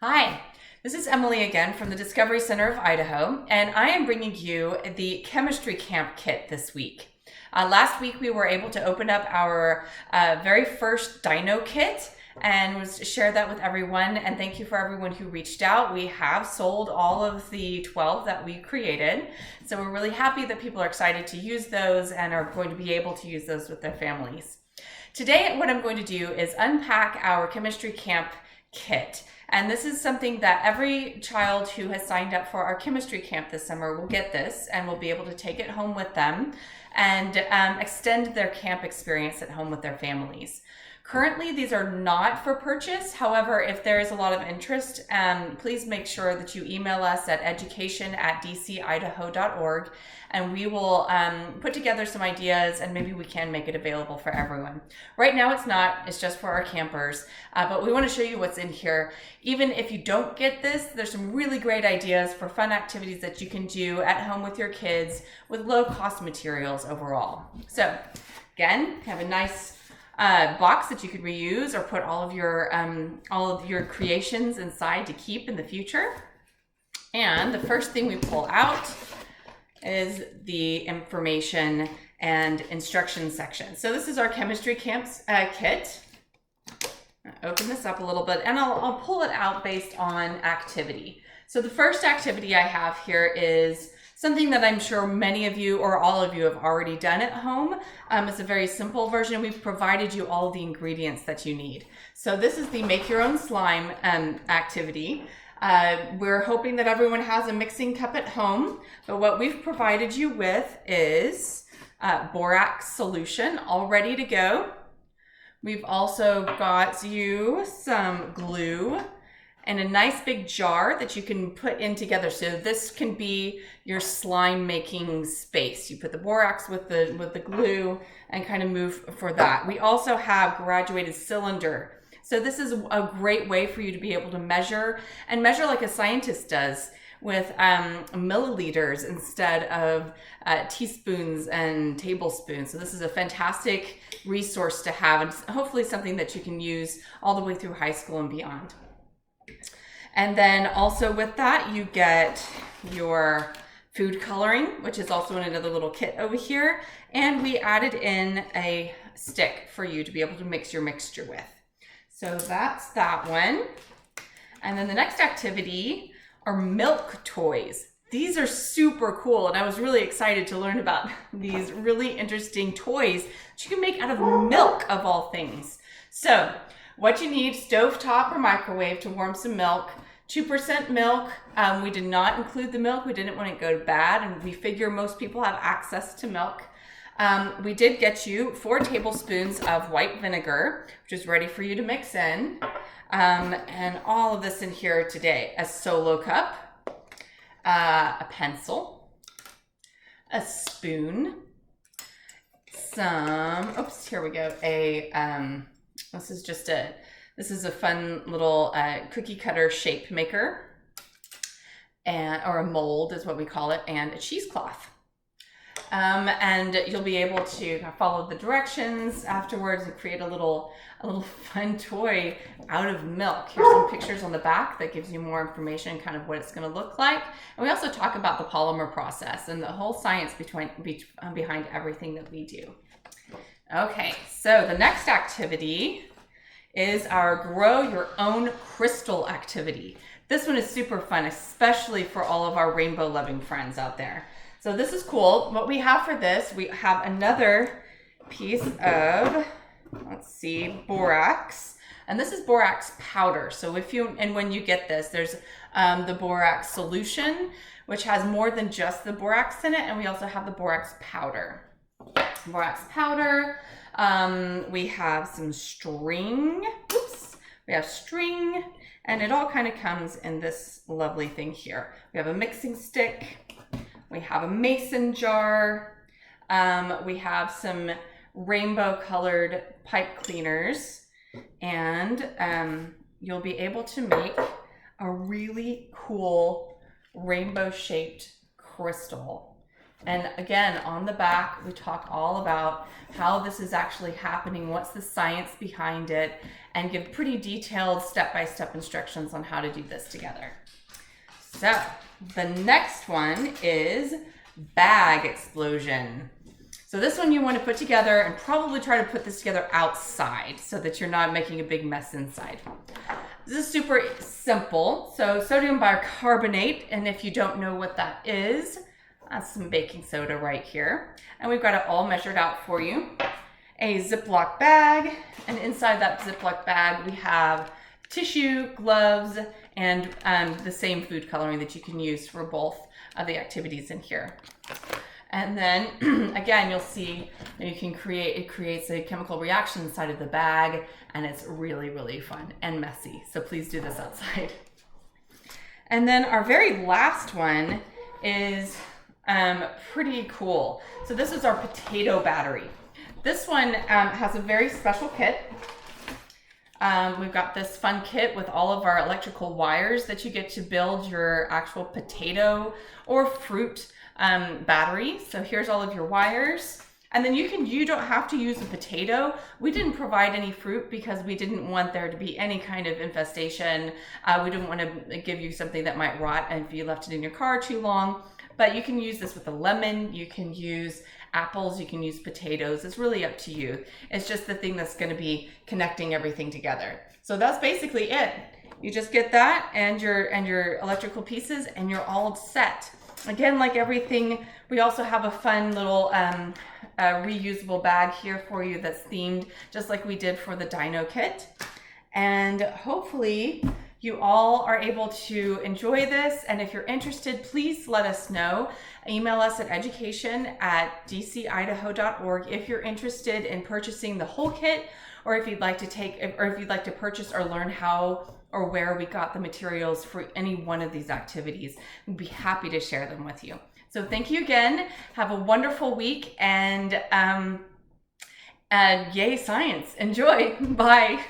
Hi, this is Emily again from the Discovery Center of Idaho, and I am bringing you the Chemistry Camp kit this week. Last week we were able to open up our very first Dino kit and share that with everyone, and thank you for everyone who reached out. We have sold all of the 12 that we created, so we're really happy that people are excited to use those and are going to be able to use those with their families. Today what I'm going to do is unpack our Chemistry Camp kit. And this is something that every child who has signed up for our chemistry camp this summer will get this and will be able to take it home with them and extend their camp experience at home with their families. Currently, these are not for purchase. However, if there is a lot of interest, please make sure that you email us at education@dcidaho.org, and we will put together some ideas, and maybe we can make it available for everyone. Right now, it's not. It's just for our campers, but we want to show you what's in here. Even if you don't get this, there's some really great ideas for fun activities that you can do at home with your kids with low-cost materials overall. So, again, have a nice box that you could reuse or put all of your creations inside to keep in the future. And the first thing we pull out is the information and instruction section. So this is our chemistry camps kit. I'll open this up a little bit and I'll pull it out based on activity. So the first activity I have here is something that I'm sure many of you or all of you have already done at home. It's a very simple version. We've provided you all the ingredients that you need. So this is the make your own slime activity. We're hoping that everyone has a mixing cup at home, but what we've provided you with is borax solution all ready to go. We've also got you some glue and a nice big jar that you can put in together. So this can be your slime making space. You put the borax with the glue and kind of move for that. We also have graduated cylinder. So this is a great way for you to be able to measure like a scientist does with milliliters instead of teaspoons and tablespoons. So this is a fantastic resource to have, and hopefully something that you can use all the way through high school and beyond. And then also with that, you get your food coloring, which is also in another little kit over here. And we added in a stick for you to be able to mix your mixture with. So that's that one. And then the next activity are milk toys. These are super cool, and I was really excited to learn about these really interesting toys that you can make out of milk, of all things. So what you need, stovetop or microwave to warm some milk, 2% milk. We did not include the milk. We didn't want it to go bad, and we figure most people have access to milk. We did get you 4 tablespoons of white vinegar, which is ready for you to mix in. And all of this in here today, a solo cup, a pencil, a spoon, here we go, this is a fun little cookie cutter shape maker, or a mold is what we call it, and a cheesecloth. And you'll be able to follow the directions afterwards and create a little fun toy out of milk. Here's some pictures on the back that gives you more information, kind of what it's going to look like. And we also talk about the polymer process and the whole science behind everything that we do. Okay, so the next activity is our Grow Your Own Crystal activity. This one is super fun, especially for all of our rainbow loving friends out there. So this is cool. What we have for this, we have another piece of, borax. And this is borax powder. So when you get this, there's the borax solution, which has more than just the borax in it. And we also have the borax powder. We have some string. We have string, and it all kind of comes in this lovely thing here. We have a mixing stick. We have a mason jar. We have some rainbow colored pipe cleaners, and you'll be able to make a really cool rainbow shaped crystal And again, on the back, we talk all about how this is actually happening, what's the science behind it, and give pretty detailed step-by-step instructions on how to do this together. So the next one is bag explosion. So this one you want to put together and probably try to put this together outside so that you're not making a big mess inside. This is super simple. So sodium bicarbonate, and if you don't know what that is, that's some baking soda right here. And we've got it all measured out for you. A Ziploc bag, and inside that Ziploc bag we have tissue, gloves, and the same food coloring that you can use for both of the activities in here. And then again, you'll see it creates a chemical reaction inside of the bag, and it's really, really fun and messy. So please do this outside. And then our very last one is pretty cool. So this is our potato battery. This one has a very special kit. We've got this fun kit with all of our electrical wires that you get to build your actual potato or fruit battery. So here's all of your wires. And then you don't have to use a potato. We didn't provide any fruit because we didn't want there to be any kind of infestation. We didn't want to give you something that might rot if you left it in your car too long. But you can use this with a lemon, you can use apples, you can use potatoes. It's really up to you. It's just the thing that's going to be connecting everything together. So that's basically it. You just get that and your electrical pieces and you're all set. Again, like everything, we also have a fun little reusable bag here for you that's themed just like we did for the Dino kit. And hopefully you all are able to enjoy this. And if you're interested, please let us know. Email us at education@dcidaho.org if you're interested in purchasing the whole kit, or if you'd like to purchase or learn how or where we got the materials for any one of these activities. We'd be happy to share them with you. So thank you again. Have a wonderful week, and yay science. Enjoy. Bye.